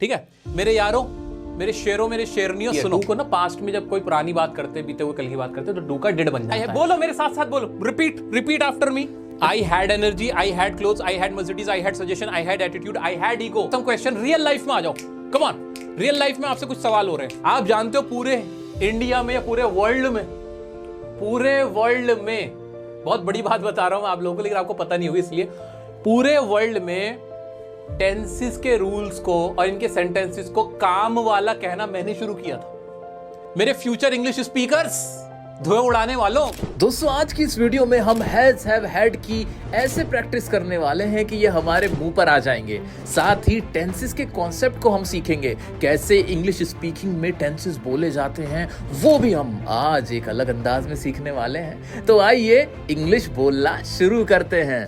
ठीक है मेरे यारों, मेरे शेरों, मेरे शेरनियों, सुनो को ना पास्ट में जब कोई पुरानी बात करते, बीते हुए कल की बात करते, तो डू का डिड बन जाता है। बोलो मेरे साथ साथ बोलो, repeat after me. I had energy, I had clothes, I had Mercedes, I had suggestion, I had attitude, I had ego. Some question real life में आ जाओ, कम ऑन। रियल लाइफ में आपसे कुछ सवाल हो रहे हैं। आप जानते हो पूरे इंडिया में या पूरे वर्ल्ड में बहुत बड़ी बात बता रहा हूं आप लोगों को, लेकिन आपको पता नहीं होगी, इसलिए पूरे वर्ल्ड में टेंसेस के रूल्स को और इनके सेंटेंसेस को काम वाला कहना मैंने शुरू किया था। मेरे फ्यूचर इंग्लिश स्पीकर्स, धुएं उड़ाने वालों। दोस्तों आज की इस वीडियो में हम हैज हैव हैड की ऐसे प्रैक्टिस करने वाले हैं कि ये हमारे मुंह पर आ जाएंगे। साथ ही टेंसेस के कॉन्सेप्ट को हम सीखेंगे, कैसे इंग्लिश स्पीकिंग में टेंसेस बोले जाते हैं वो भी हम आज एक अलग अंदाज में सीखने वाले हैं। तो आइए इंग्लिश बोलना शुरू करते हैं।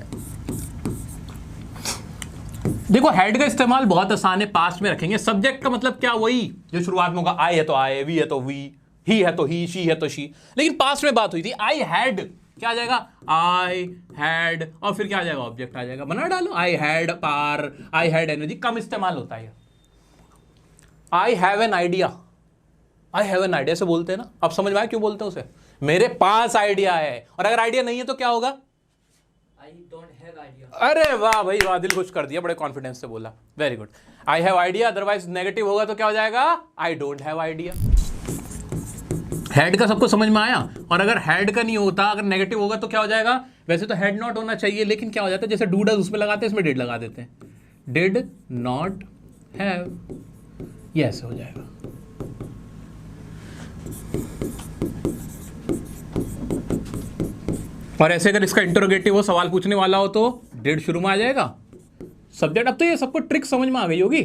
देखो हैड का इस्तेमाल बहुत आसान है, पास्ट में रखेंगे। सब्जेक्ट का मतलब क्या, वही जो शुरुआत में होगा। आई है तो आई, वी है तो वी, ही है तो ही, शी है तो शी। लेकिन पास्ट में बात हुई थी, आई हैड क्या आ जाएगा, आई हैड, और फिर क्या आ जाएगा, ऑब्जेक्ट आ जाएगा। बना डालो, I had par, I had energy. कम इस्तेमाल होता है। I have an idea, I have an idea से बोलते हैं ना। अब समझ में आया क्यों बोलते हैं उसे, मेरे पास आइडिया है। और अगर आइडिया नहीं है तो क्या होगा, आई डोंट हैव आइडिया। अरे वाह भाई वाह, दिल खुश कर दिया, बड़े कॉन्फिडेंस से बोला, very good. I have idea, otherwise negative होगा तो क्या हो जाएगा, आई डोंट हैव आइडिया। हेड का सबको समझ में आया। और अगर हेड का नहीं होता, अगर नेगेटिव होगा तो क्या हो जाएगा, वैसे तो हेड नॉट होना चाहिए, लेकिन क्या हो जाता है, जैसे डू डज उसमें लगाते हैं, इसमें डिड लगा देते हैं, डिड नॉट हैव, ये ऐसे हो जाएगा। और ऐसे अगर इसका इंटरोगेटिव हो, सवाल पूछने वाला हो, तो डिड शुरू में आ जाएगा, सब्जेक्ट। अब तो ये सबको ट्रिक समझ में आ गई होगी।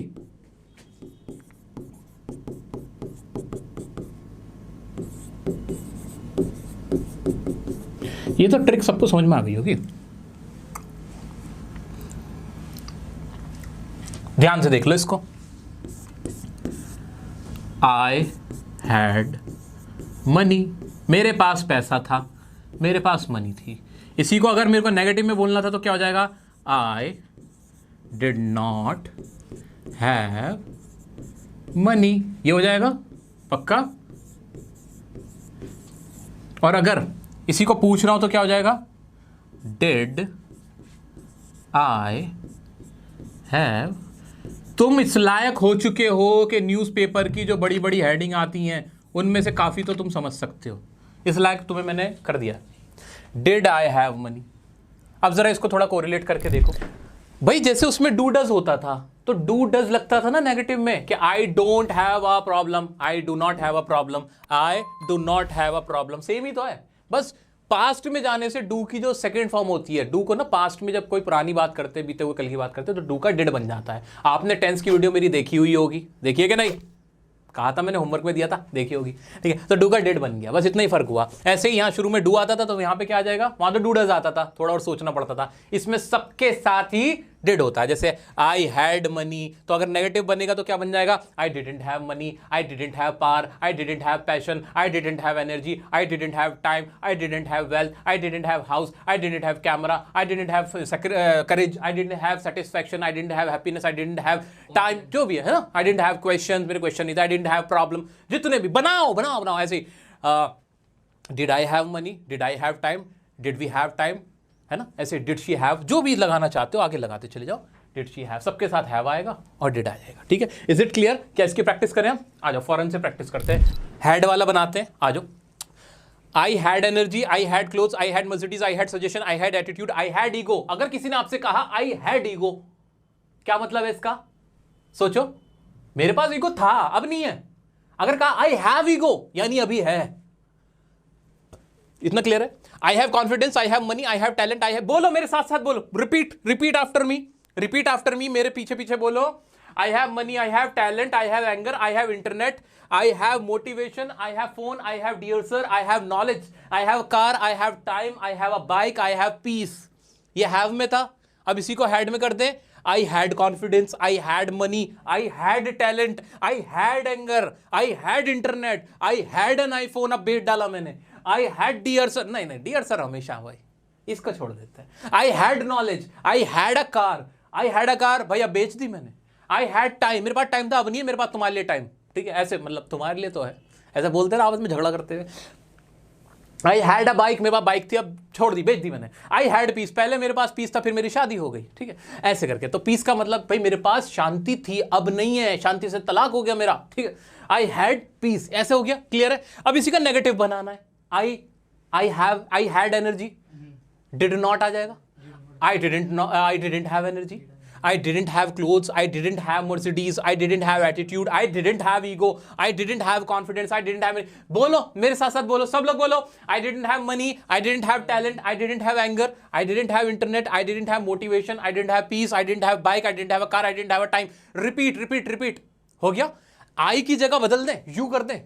ये तो ट्रिक सबको समझ में आ गई होगी। ध्यान से देख लो इसको। आई हैड मनी, मेरे पास पैसा था, मेरे पास मनी थी। इसी को अगर मेरे को नेगेटिव में बोलना था तो क्या हो जाएगा, I did not have money, ये हो जाएगा पक्का। और अगर इसी को पूछ रहा हूं तो क्या हो जाएगा, डिड आई हैव। तुम इस लायक हो चुके हो कि न्यूज़पेपर की जो बड़ी बड़ी हेडिंग आती हैं उनमें से काफ़ी तो तुम समझ सकते हो। इस लायक तुम्हें मैंने कर दिया, डिड आई हैव मनी। अब ज़रा इसको थोड़ा कोरिलेट करके देखो भाई। जैसे उसमें डू डज होता था तो डू डज लगता था ना नेगेटिव में, कि I don't have a problem, I do not have a problem, I do not have a problem. Same ही तो है, बस पास्ट में जाने से डू की जो सेकंड फॉर्म होती है, डू को ना पास्ट में जब कोई पुरानी बात करते, बीते हुए कल की बात करते, तो डू का डिड बन जाता है। आपने टेंस की वीडियो मेरी देखी हुई होगी, देखिए कि नहीं, कहा था मैंने, होमवर्क में दिया था, देखी होगी, ठीक है। तो डू का डिड बन गया, बस इतना ही फर्क हुआ। ऐसे ही यहाँ शुरू में डू आता था तो यहाँ पे क्या आ जाएगा, वहां तो डू डज आता था, थोड़ा और सोचना पड़ता था। इसमें सबके साथ ही डिड होता है। जैसे आई हैड मनी, तो अगर नेगेटिव बनेगा तो क्या बन जाएगा, I didn't have money, I didn't have power, I didn't have passion, I didn't have energy, I didn't have time, I didn't have wealth, I didn't have house, I didn't have camera, I didn't have courage, I didn't have satisfaction, I didn't have happiness, I didn't have time, जो भी है ना, I didn't have question, मेरे question नहीं था, I didn't have problem, जितने भी बनाओ बनाओ बनाओ ऐसे। Did I have money, did I have time, did we have time, है ना, ऐसे डिड शी हैव, जो भी लगाना चाहते हो आगे लगाते चले जाओ। डिड शी हैव, सबके साथ हैव आएगा और डिड आ जाएगा, ठीक है। Is it clear? क्या इसकी प्रैक्टिस करें हम? आ जाओ फौरन से प्रैक्टिस करते हैं। हैड वाला बनाते हैं, आ जाओ। आई had energy, I had clothes, I had Mercedes, I had suggestion, I had attitude, I had ego. अगर किसी ने आपसे कहा आई हैड ईगो, क्या मतलब है इसका, सोचो। मेरे पास ईगो था, अब नहीं है। अगर कहा आई हैव ईगो, यानी अभी है। इतना क्लियर है? I have confidence, I have money, I have talent, I have, बोलो मेरे साथ साथ बोलो, repeat after me, repeat after me, मेरे पीछे पीछे बोलो। I have money, I have talent, I have anger, I have internet, I have motivation, I have phone, I have dear sir, I have knowledge, I have car, I have time, I have a bike, I have peace. ये have में था, अब इसी को had में कर दे। I had confidence, I had money, I had talent, I had anger, I had internet, I had an iPhone. अब बेट डाला मैंने, आई हैड डियर सर, नहीं डियर सर हमेशा भाई, इसको छोड़ देते हैं। I had knowledge, I had a car, I had a car, भैया बेच दी मैंने। आई हैड टाइम, मेरे पास टाइम था, अब नहीं है मेरे पास तुम्हारे लिए टाइम, ठीक है, ऐसे मतलब तुम्हारे लिए तो है, ऐसा बोलते ना आपस में झगड़ा करते हुए। आई हैड अ बाइक, मेरे पास बाइक थी, अब छोड़ दी, बेच दी मैंने। आई हैड पीस, पहले मेरे पास पीस था, फिर मेरी शादी हो गई, ठीक है, ऐसे करके। तो पीस का मतलब भाई मेरे पास शांति थी, अब नहीं है, शांति से तलाक हो गया मेरा, ठीक है। आई हैड पीस, ऐसे हो गया, क्लियर है। अब इसी का नेगेटिव बनाना है। I had energy, did not आ जाएगा। I didn't have energy, I didn't have clothes, I didn't have Mercedes, I didn't have attitude, I didn't have ego, I didn't have confidence, I didn't have... बोलो मेरे साथ साथ बोलो, सब लोग बोलो। I didn't have money, I didn't have talent, I didn't have anger, I didn't have internet, I didn't have motivation, I didn't have peace, I didn't have bike, I didn't have a car, I didn't have a time. Repeat. हो गया। I की जगह बदल दें, you कर दें।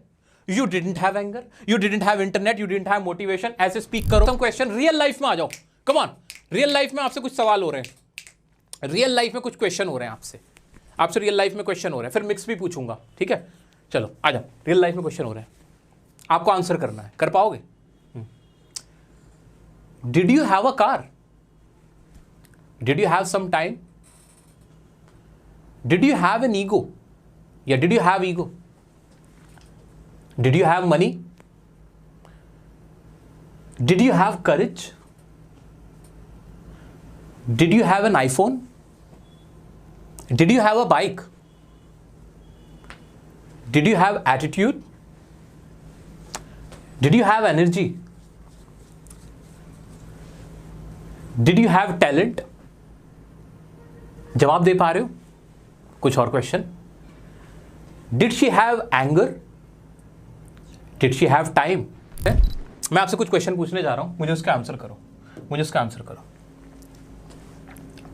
You didn't have anger, you didn't have internet, you didn't have motivation, ऐसे speak करो। तुम क्वेश्चन रियल लाइफ में आ जाओ, come on। रियल लाइफ में आपसे कुछ सवाल हो रहे हैं, रियल लाइफ में कुछ क्वेश्चन हो रहे हैं आपसे रियल लाइफ में क्वेश्चन हो रहे हैं, फिर मिक्स भी पूछूंगा, ठीक है। चलो आ जाओ, रियल लाइफ में क्वेश्चन हो रहे हैं, आपको आंसर करना है, कर पाओगे? Did you have a car? Did you have some time? Did you have an ego या did you have ego? Did you have money? Did you have courage? Did you have an iPhone? Did you have a bike? Did you have attitude? Did you have energy? Did you have talent? जवाब दे पा रहे हो? कुछ और question? Did she have anger? Did she have time? मैं आपसे कुछ question पूछने जा रहा हूं, मुझे उसका आंसर करो,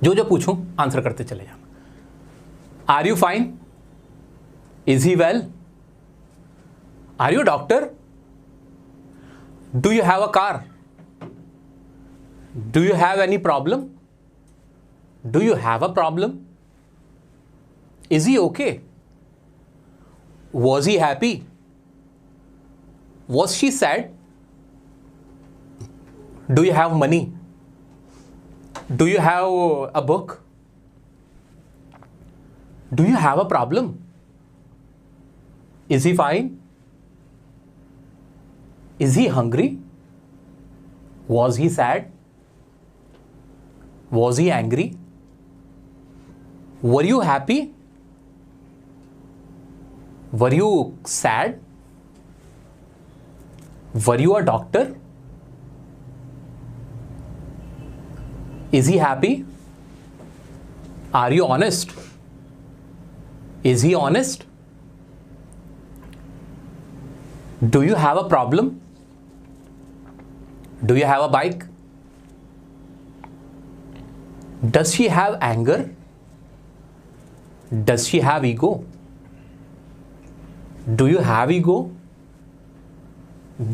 जो पूछूं आंसर करते चले जाना। Are you fine? Is he well? Are you doctor? Do you have a car? Do you have any problem? Do you have a problem? Is he okay? Was he happy? Was she sad? Do you have money? Do you have a book? Do you have a problem? Is he fine? Is he hungry? Was he sad? Was he angry? Were you happy? Were you sad? Were you a doctor? Is he happy? Are you honest? Is he honest? Do you have a problem? Do you have a bike? Does she have anger? Does she have ego? Do you have ego?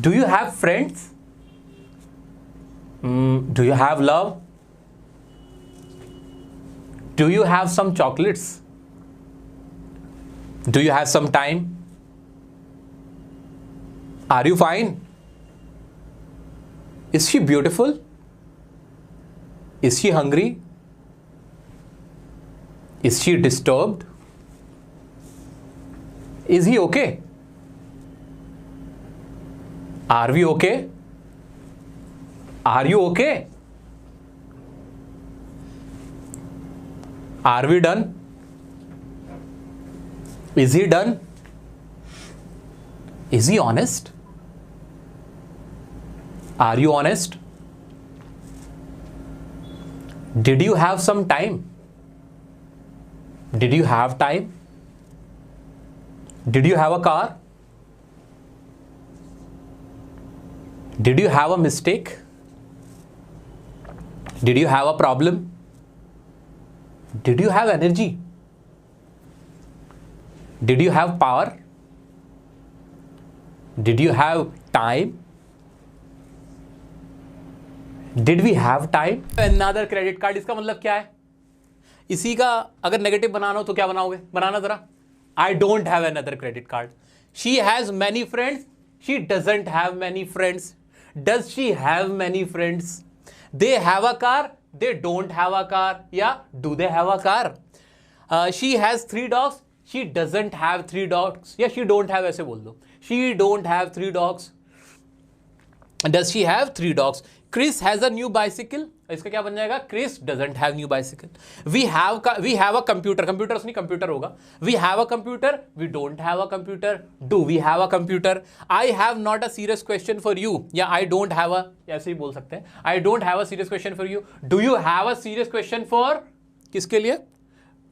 Do you have friends? Do you have love? Do you have some chocolates? Do you have some time? Are you fine? Is she beautiful? Is she hungry? Is she disturbed? Is he okay? Are we okay? Are you okay? Are we done? Is he done? Is he honest? Are you honest? Did you have some time? Did you have time? Did you have a car? Did you have a mistake? Did you have a problem? Did you have energy? Did you have power? Did you have time? Did we have time? Another credit card, इसका मतलब क्या है? इसी का अगर negative बनाना हो तो क्या बनाओगे? बनाना जरा। I don't have another credit card. She has many friends. She doesn't have many friends. Does she have many friends? They have a car. They don't have a car. या do they have a car? She has 3 dogs, she doesn't have 3 dogs, या she don't have ऐसे बोल दो, she don't have 3 dogs. Does she have 3 dogs? Chris has a new bicycle, इसका क्या बन जाएगा? Chris doesn't have new bicycle. We have a computer, computer नहीं computer होगा। We have a computer, we don't have a computer. Do we have a computer? I have not a serious question for you, या आई don't have अ, ऐसे ही बोल सकते हैं, I don't have a serious question for you. Do you have a serious question for, किसके लिए?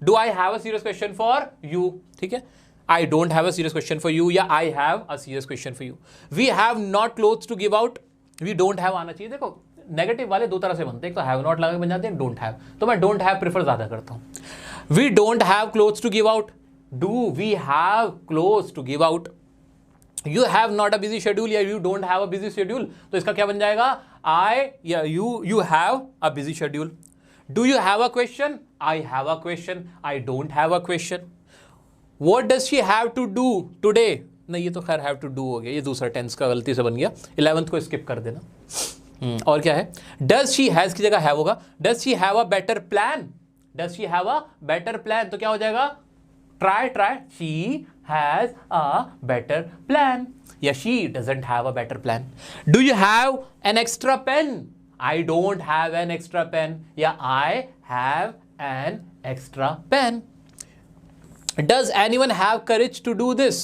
Do I have a serious question for you, ठीक है। I don't have a serious question for you, या I have a serious question for you. We have not clothes to give out, we don't have आना चाहिए। देखो negative वाले दो तरह से बनते हैं, एक तो हैव नॉट लगा के बन जाते हैं, डोंट हैव, तो मैं डोंट हैव प्रेफर ज्यादा करता हूं। We don't have clothes to give out, do we have clothes to give out. You have not a busy schedule, या you don't have a busy schedule, तो इसका क्या बन जाएगा? आई या you have a busy schedule. Do you have a question? I have a question, I don't have a question. What does she have to do today? नहीं, ये तो खैर हैव टू डू हो गया, ये दूसरा टेंस का गलती से बन गया, 11th को स्किप कर देना। और क्या है? डज शी हैज की जगह हैव होगा। Does she have a better plan, does she have a better plan, तो क्या हो जाएगा? Try try, she has a better plan, या she doesn't have a better plan. Do you have an extra pen? I don't have an extra pen, या I have an extra pen. Does anyone have courage to do this?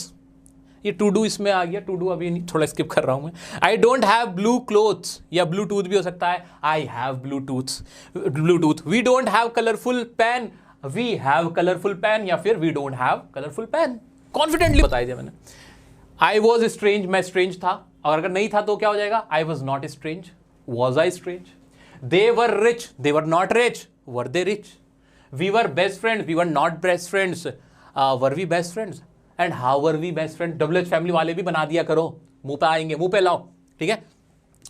ये to do इसमें आ गया, to do अभी नहीं, थोड़ा skip कर रहा हूं मैं। I don't have blue clothes, या ब्लूटूथ भी हो सकता है, I have Bluetooth. We don't have colourful pen, we have colourful pen, या फिर we don't have colourful pen. Confidently बताई दिया मैंने। आई वॉज स्ट्रेंज, मैं स्ट्रेंज था, और अगर नहीं था तो क्या हो जाएगा? I was not strange, was I strange. They were rich, they were not rich, were they rich. We were best friends, we were not best friends, were we best friends. And how were we best friend? WH family वाले भी बना दिया करो, मुंह पे आएंगे, मुंह पे लाओ, ठीक है।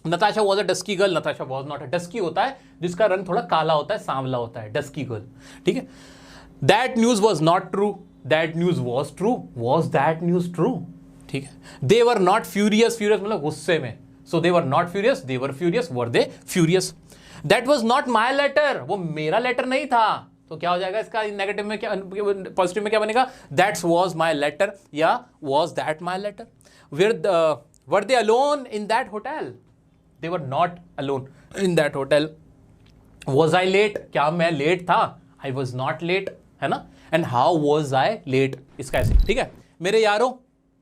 Natasha was a dusky girl, Natasha was not a. Dusky होता है जिसका रंग थोड़ा काला होता है, सांवला होता है, डस्की गर्ल, ठीक है। That news was not true, that news was true, was that news true, ठीक है। They were not furious, furious मतलब गुस्से में, so they were not furious, they were furious, were they furious. That was not my letter, वो मेरा letter नहीं था, तो क्या हो जाएगा इसका? नेगेटिव में क्या, पॉजिटिव में क्या बनेगा? दैट्स वॉज माई लेटर, या was that my letter. Were they alone in that hotel? They were not alone in that hotel. Was I late, क्या मैं लेट था? आई वॉज नॉट लेट, है ना। And how was I late, इसका ऐसे, ठीक है। मेरे यारों,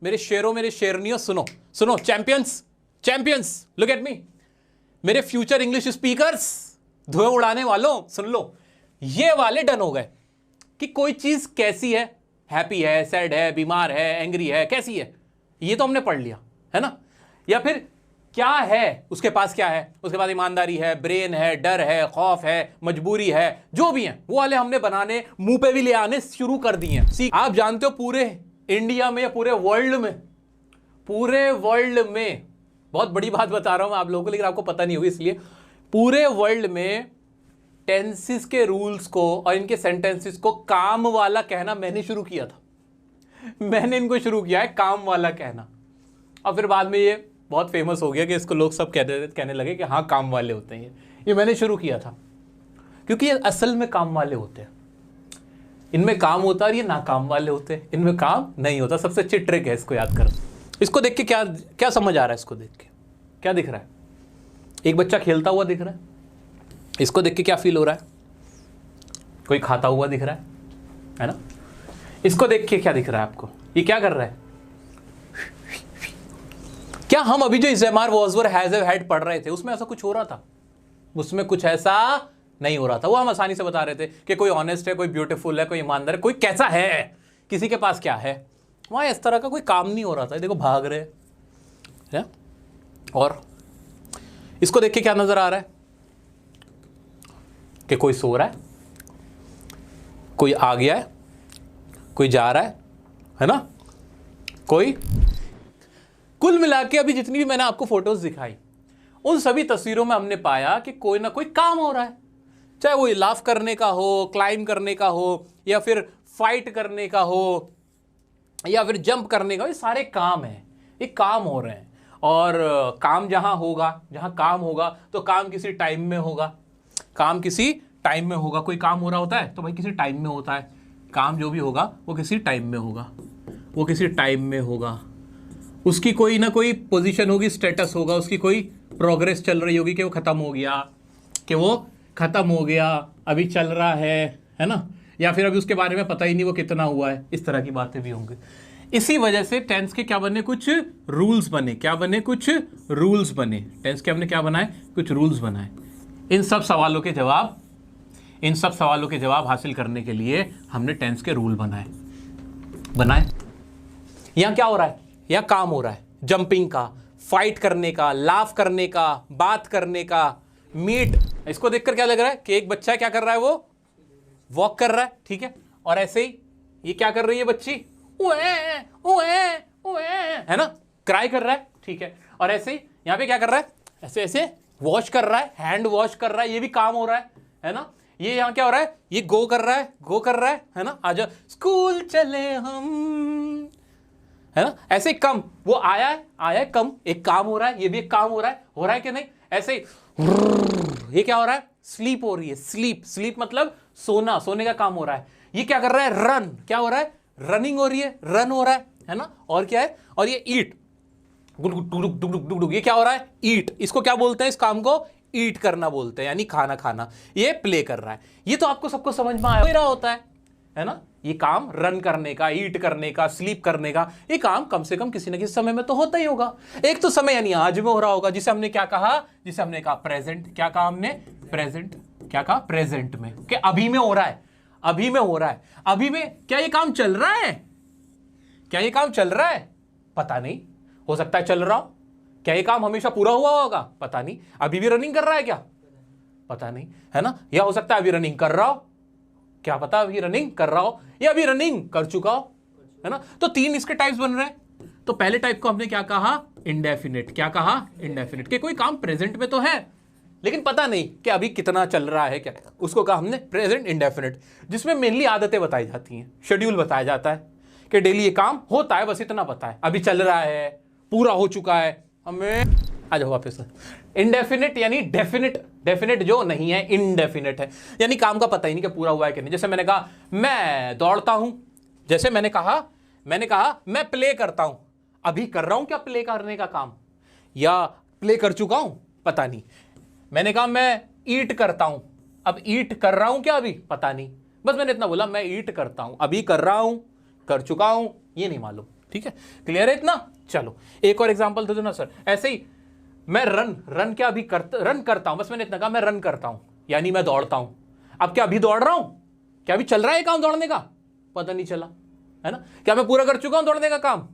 मेरे शेरों, मेरे शेरनियों, सुनो सुनो, champions, champions, look at me. मेरे फ्यूचर इंग्लिश स्पीकर्स, धुएं उड़ाने वालों, सुन लो, ये वाले डन हो गए कि कोई चीज कैसी है, हैप्पी है, सैड है, बीमार है, एंग्री है, कैसी है, ये तो हमने पढ़ लिया, है ना। या फिर क्या है, उसके पास क्या है, उसके पास ईमानदारी है, ब्रेन है, डर है, खौफ है, मजबूरी है, जो भी है वो वाले हमने बनाने, मुंह पे भी ले आने शुरू कर दिए हैं। आप जानते हो पूरे इंडिया में या पूरे वर्ल्ड में, पूरे वर्ल्ड में, बहुत बड़ी बात बता रहा हूं मैं आप लोगों को, लेकिन आपको पता नहीं होगी, इसलिए पूरे वर्ल्ड में टेंसेस के रूल्स को और इनके सेंटेंसेस को काम वाला कहना मैंने शुरू किया था। मैंने इनको शुरू किया है काम वाला कहना, और फिर बाद में ये बहुत फेमस हो गया कि इसको लोग सब कहने लगे कि हाँ काम वाले होते हैं। ये मैंने शुरू किया था क्योंकि ये असल में काम वाले होते हैं। इनमें काम होता है और ये नाकाम वाले होते हैं, इनमें काम नहीं होता। सबसे अच्छी ट्रिक है, इसको याद करो। इसको देख के क्या क्या समझ आ रहा है? इसको देख के क्या दिख रहा है? एक बच्चा खेलता हुआ दिख रहा है। इसको देख के क्या फील हो रहा है? कोई खाता हुआ दिख रहा है ना। इसको देख के क्या दिख रहा है आपको? ये क्या कर रहा है? क्या हम अभी जो इज़ेमार वॉज वर हैज हैड पढ़ रहे थे उसमें ऐसा कुछ हो रहा था? उसमें कुछ ऐसा नहीं हो रहा था। वो हम आसानी से बता रहे थे कि कोई ऑनेस्ट है, कोई ब्यूटीफुल है, कोई ईमानदार है, कोई कैसा है, किसी के पास क्या है। वहां इस तरह का कोई काम नहीं हो रहा था। देखो भाग रहे हैं। और इसको देख के क्या नजर आ रहा है? कि कोई सो रहा है, कोई आ गया है, कोई जा रहा है ना। कोई, कुल मिला के अभी जितनी भी मैंने आपको फोटोज दिखाई उन सभी तस्वीरों में हमने पाया कि कोई ना कोई काम हो रहा है, चाहे वो लाफ करने का हो, क्लाइंब करने का हो, या फिर फाइट करने का हो, या फिर जंप करने का। ये सारे काम हैं, ये काम हो रहे हैं। और काम जहां होगा, जहां काम होगा तो काम किसी टाइम में होगा, काम किसी टाइम में होगा। कोई काम हो रहा होता है तो भाई किसी टाइम में होता है। काम जो भी होगा वो किसी टाइम में होगा, वो किसी टाइम में होगा, उसकी कोई ना कोई पोजीशन होगी, स्टेटस होगा, उसकी कोई प्रोग्रेस चल रही होगी कि वो ख़त्म हो गया, कि वो ख़त्म हो गया, अभी चल रहा है ना, या फिर अभी उसके बारे में पता ही नहीं वो कितना हुआ है, इस तरह की बातें भी होंगी। इसी वजह से टेंस के क्या बने, कुछ रूल्स बने। क्या बने, कुछ रूल्स बने। टेंस के हमने क्या बनाए, कुछ रूल्स बनाए। इन सब सवालों के जवाब हासिल करने के लिए हमने टेंस के रूल बनाए। यहां क्या हो रहा है, यहां काम हो रहा है जंपिंग का, फाइट करने का, लाफ करने का, बात करने का, मीट। इसको देखकर क्या लग रहा है कि एक बच्चा क्या कर रहा है, वो वॉक कर रहा है, ठीक है। और ऐसे ही ये क्या कर रही है बच्ची, है ना, क्राई कर रहा है, ठीक है। और ऐसे ही यहां पे क्या कर रहा है, ऐसे ऐसे वॉश कर रहा है, हैंड वॉश कर रहा है, ये भी काम हो रहा है ना। ये यहां क्या हो रहा है, ये गो कर रहा है ना, आजा स्कूल चले हम, है ना। ऐसे ही कम, वो आया है कम, एक काम हो रहा है, ये भी एक काम हो रहा है कि नहीं। ऐसे ही ये क्या हो रहा है, स्लीप हो रही है, स्लीप मतलब सोना, सोने का काम हो रहा है। ये क्या कर रहा है, रन, क्या हो रहा है, रनिंग हो रही है, रन हो रहा है ना। और क्या है, और ये ईट, ये क्या हो रहा है, ईट। इसको क्या बोलते हैं, इस काम को ईट करना बोलते हैं, यानी खाना। ये प्ले कर रहा है। ये तो आपको सबको समझ में आ रहा होता है ना। ये काम रन करने का, ईट करने का, स्लीप करने का, ये काम कम से कम किसी न किसी समय में तो होता ही होगा। एक तो समय यानी आज में हो रहा होगा, जिसे हमने क्या कहा, प्रेजेंट। क्या कहा हमने, प्रेजेंट। क्या कहा, प्रेजेंट में, कि अभी में हो रहा है, अभी में क्या ये काम चल रहा है, पता नहीं, हो सकता है चल रहा हो। क्या ये काम हमेशा पूरा हुआ होगा, पता नहीं। अभी भी रनिंग कर रहा है क्या, पता नहीं, है ना। या हो सकता है अभी रनिंग कर रहा हो, क्या पता अभी रनिंग कर रहा हो, या अभी रनिंग कर चुका हो, है ना। तो 3 इसके टाइप्स बन रहे हैं। तो पहले टाइप को हमने क्या कहा, इंडेफिनिट। क्या कहा, इंडेफिनिट, कि कोई काम प्रेजेंट में तो है लेकिन पता नहीं कि अभी कितना चल रहा है, क्या, उसको कहा हमने प्रेजेंट इंडेफिनिट, जिसमें मेनली आदतें बताई जाती हैं, शेड्यूल बताया जाता है कि डेली ये काम होता है, बस इतना पता है, अभी चल रहा है, पूरा हो चुका है। हमें आ जाओ वापस। इंडेफिनिट यानी डेफिनेट जो नहीं है, इनडेफिनेट है, यानी काम का पता ही नहीं कि पूरा हुआ है कि नहीं। जैसे मैंने कहा मैं दौड़ता हूं, जैसे मैंने कहा मैं प्ले करता हूं, अभी कर रहा हूं क्या प्ले करने का काम, या प्ले कर चुका हूं, पता नहीं। मैंने कहा मैं ईट करता हूं, अब ईट कर रहा हूं क्या, अभी पता नहीं, बस मैंने इतना बोला मैं ईट करता हूं, अभी कर रहा हूं, कर चुका हूं, ये नहीं मालूम, ठीक है। क्लियर है इतना। चलो एक और एग्जांपल दे दो ना सर। ऐसे ही मैं रन क्या अभी रन करता हूं, बस मैंने इतना कहा मैं रन करता हूं, यानी मैं दौड़ता हूं। अब क्या अभी दौड़ रहा हूं, क्या अभी चल रहा है काम दौड़ने का, पता नहीं चला, है ना। क्या मैं पूरा कर चुका हूं दौड़ने का काम,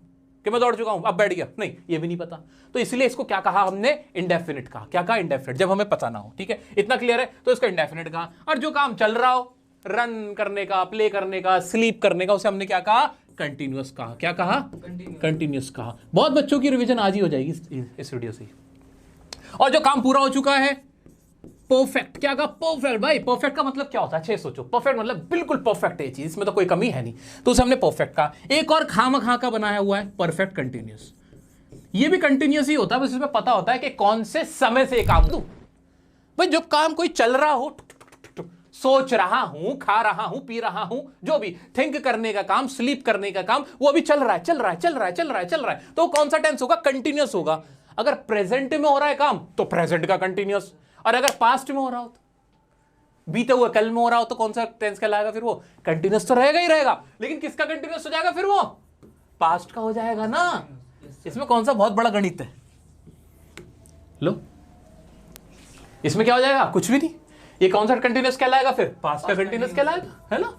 कि मैं दौड़ चुका हूं अब बैठ गया, नहीं, ये भी नहीं पता। तो इसलिए इसको क्या कहा हमने, इंडेफिनिट कहा। क्या कहा, इंडेफिनिट, जब हमें पता ना हो, ठीक है। इतना क्लियर है, तो इसका इंडेफिनिट कहा। और जो काम चल रहा हो, रन करने का, प्ले करने का, स्लीप करने का, उसे हमने क्या कहा, कंटिन्यूअस कहा। क्या कहा, कंटिन्यूअस कहा। बहुत बच्चों की रिवीजन आज ही हो जाएगी इस वीडियो से। और जो काम पूरा हो चुका है, परफेक्ट। क्या कहा, परफेक्ट। भाई परफेक्ट का मतलब क्या होता है, अच्छे सोचो। परफेक्ट मतलब बिल्कुल परफेक्ट है चीज, इसमें तो कोई कमी है नहीं, तो उसे हमने परफेक्ट कहा। एक और खामखा का बनाया हुआ है, परफेक्ट कंटिन्यूअस। ये भी कंटिन्यूअस ही होता है, बस इसमें पता होता है कि कौन से समय से काम दूं। भाई जो काम कोई चल रहा हो, सोच रहा हूं, खा रहा हूं, पी रहा हूं, जो भी थिंक करने का काम, स्लीप करने का काम, वो अभी चल रहा है, तो कौन सा टेंस होगा, कंटिन्यूअस होगा। अगर प्रेजेंट में हो रहा है काम तो प्रेजेंट का कंटिन्यूअस, और अगर पास्ट में हो रहा हो तो बीते हुए कल में हो रहा हो तो कौन सा टेंस कहलाएगा, फिर वो कंटिन्यूअस तो रहेगा ही रहेगा, लेकिन किसका कंटिन्यूअस हो जाएगा, फिर वो पास्ट का हो जाएगा ना। इसमें कौन सा बहुत बड़ा गणित है, लो इसमें क्या हो जाएगा, कुछ भी नहीं। ये कौन सा कंटिन्यूअस कहलाएगा, फिर पास्ट का कंटिन्यूअस कहलाएगा, है ना।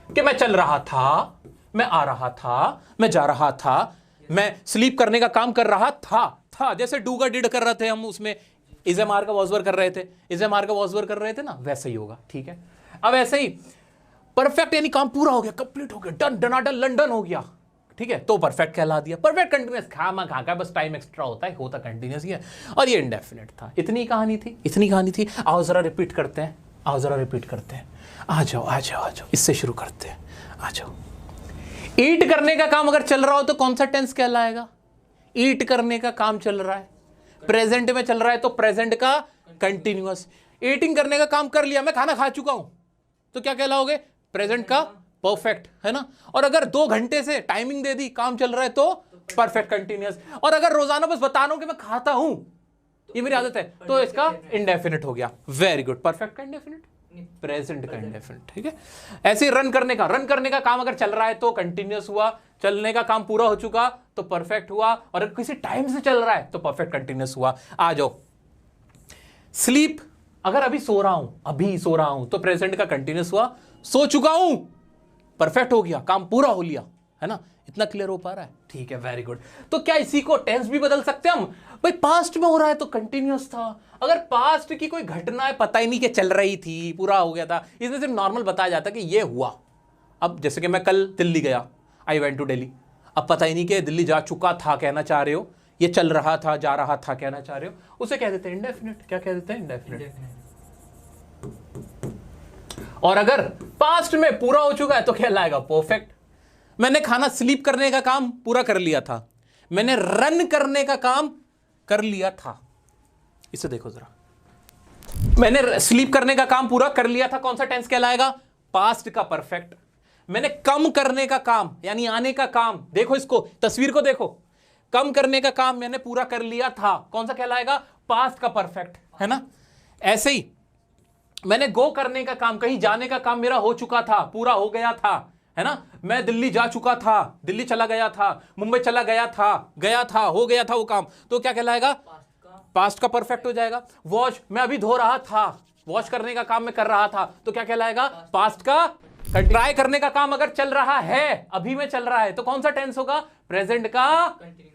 कि मैं चल रहा था, मैं आ रहा था, मैं जा रहा था, मैं स्लीप करने का काम कर रहा था। जैसे डू का डिड कर रहे थे हम, उसमें इज एम आर का वॉज वर कर रहे थे ना, वैसे ही होगा, ठीक है। अब ऐसे ही परफेक्ट यानी काम पूरा हो गया, कंप्लीट हो गया, डन डनाडन लंडन हो गया, ठीक है, तो परफेक्ट कहला दिया। परफेक्ट कंटिन्यूअस खा बस टाइम एक्स्ट्रा होता है, होता कंटिन्यूअस ही है। और ये इंडेफिनिट था। इतनी कहानी थी। आओ जरा रिपीट करते हैं, आ जाओ, इससे शुरू करते हैं, आ जाओ। ईट करने का काम अगर चल रहा हो तो कौन सा टेंस कहलाएगा, ईट करने का काम चल रहा है, प्रेजेंट में चल रहा है तो प्रेजेंट का कंटिन्यूअस। ईटिंग करने का काम कर लिया, मैं खाना खा चुका हूं, तो क्या कहलाओगे, प्रेजेंट का परफेक्ट, है ना। और अगर 2 घंटे से टाइमिंग दे दी, काम चल रहा है, तो परफेक्ट कंटिन्यूअस। और अगर रोजाना बस बता रहा हूं कि मैं खाता हूं, ये मेरी आदत है, तो इसका इंडेफिनिट हो गया। वेरी गुड, परफेक्ट का इंडेफिनिट, प्रेजेंट का इंडेफिनिट, ठीक है। ऐसे ही रन करने का काम अगर चल रहा है तो कंटिन्यूअस हुआ, चलने का काम पूरा हो चुका तो परफेक्ट हुआ, और अगर किसी टाइम से चल रहा है तो परफेक्ट कंटिन्यूअस हुआ। आ जाओ, स्लीप, अगर अभी सो रहा हूं तो प्रेजेंट का कंटिन्यूअस हुआ, सो चुका हूं परफेक्ट हो गया, काम पूरा हो लिया, है ना। इतना क्लियर हो पा रहा है, ठीक है, वेरी गुड। तो क्या इसी को टेंस भी बदल सकते हैं हम? भाई पास्ट में हो रहा है तो कंटिन्यूअस था, अगर पास्ट की कोई घटना है पता ही नहीं कि चल रही थी, पूरा हो गया था, इसमें सिर्फ नॉर्मल बताया जाता कि ये हुआ। अब जैसे कि मैं कल दिल्ली गया, आई वेंट टू दिल्ली, अब पता ही नहीं कि दिल्ली जा चुका था कहना चाह रहे हो, ये चल रहा था, जा रहा था कहना चाह रहे हो, उसे कह देते हैं इंडेफिनिट। क्या कह देते हैं? इंडेफिनिट। और अगर पास्ट में पूरा हो चुका है तो क्या लाएगा? परफेक्ट। मैंने खाना स्लीप करने का काम पूरा कर लिया था, मैंने रन करने का काम कर लिया था, इसे देखो जरा, मैंने स्लीप करने का काम पूरा कर लिया था, कौन सा टेंस कहलाएगा? पास्ट का परफेक्ट। मैंने कम करने का काम यानी आने का काम, देखो इसको, तस्वीर को देखो, कम करने का काम मैंने पूरा कर लिया था, कौन सा कहलाएगा? पास्ट का परफेक्ट, है ना। ऐसे ही मैंने गो करने का काम, कहीं जाने का काम मेरा हो चुका था, पूरा हो गया था, है ना। मैं दिल्ली जा चुका था, दिल्ली चला गया था, मुंबई चला गया था, हो गया था वो काम, तो क्या कहलाएगा? पास्ट का परफेक्ट हो जाएगा। वॉश, मैं अभी धो रहा था, वॉश करने का काम मैं कर रहा था, तो क्या कहलाएगा? पास्ट का। ट्राई करने का काम अगर चल रहा है, अभी में चल रहा है, तो कौन सा टेंस होगा? प्रेजेंट का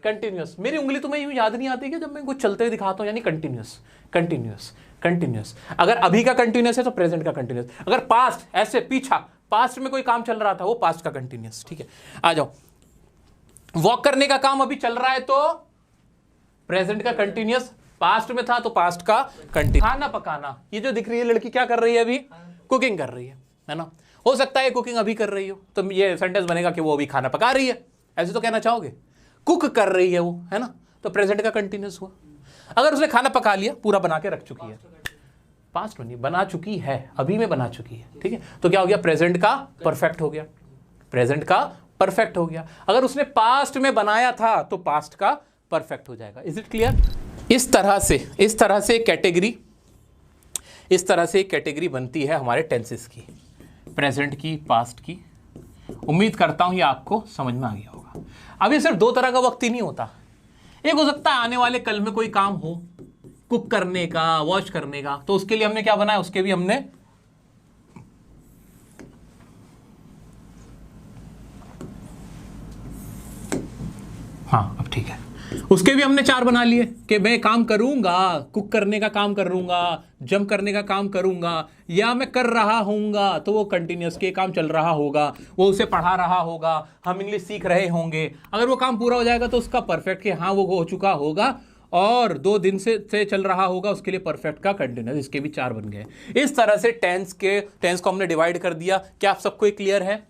कंटिन्यूअस। मेरी उंगली तुम्हें यूं याद नहीं आती कि जब मैं कुछ चलते हुए दिखाता हूं, यानी कंटिन्यूअस, कंटिन्यूअस, कंटिन्यूअस। अगर अभी का कंटिन्यूअस है तो प्रेजेंट का कंटिन्यूअस। अगर पास्ट, ऐसे पीछा, पास्ट में कोई काम चल रहा था, वो पास्ट का कंटिन्यूअस, ठीक है। आ जाओ, वॉक करने का काम अभी चल रहा है तो प्रेजेंट का कंटिन्यूअस, पास्ट में था तो पास्ट का कंटिन्यूअस। खाना पकाना, ये जो दिख रही है लड़की क्या कर रही है? अभी कुकिंग कर रही है ना। हो सकता है कुकिंग अभी कर रही हो, तो ये सेंटेंस बनेगा कि वो अभी खाना पका रही है, ऐसे तो कहना चाहोगे। कुक कर रही है वो, है ना, तो प्रेजेंट का कंटिन्यूअस हुआ। अगर उसने खाना पका लिया, पूरा बना के रख चुकी है, पास्ट में नहीं, बना चुकी है, अभी में बना चुकी है, ठीक है, तो क्या हो गया? प्रेजेंट का परफेक्ट हो गया, प्रेजेंट का परफेक्ट हो गया। अगर उसने पास्ट में बनाया था तो पास्ट का परफेक्ट हो जाएगा। Is it clear? इस तरह से कैटेगरी बनती है हमारे टेंसेस की, प्रेजेंट की, पास्ट की। उम्मीद करता हूं ये आपको समझ में आ गया होगा। अब ये सिर्फ 2 तरह का वक्त ही नहीं होता, एक हो सकता है आने वाले कल में कोई काम हो, कुक करने का, वॉश करने का, तो उसके लिए हमने क्या बनाया? उसके भी हमने हाँ, अब ठीक है, उसके भी हमने 4 बना लिए कि मैं काम करूंगा, कुक करने का काम करूंगा, जंप करने का काम करूंगा, या मैं कर रहा हूंगा, तो वो कंटिन्यूअस के काम चल रहा होगा, वो उसे पढ़ा रहा होगा, हम इंग्लिश सीख रहे होंगे। अगर वो काम पूरा हो जाएगा तो उसका परफेक्ट कि हाँ वो हो चुका होगा, और 2 दिन से चल रहा होगा, उसके लिए परफेक्ट का कंटिन्यूअस। इसके भी 4 बन गए। इस तरह से टेंस को हमने डिवाइड कर दिया। क्या आप सबको क्लियर है?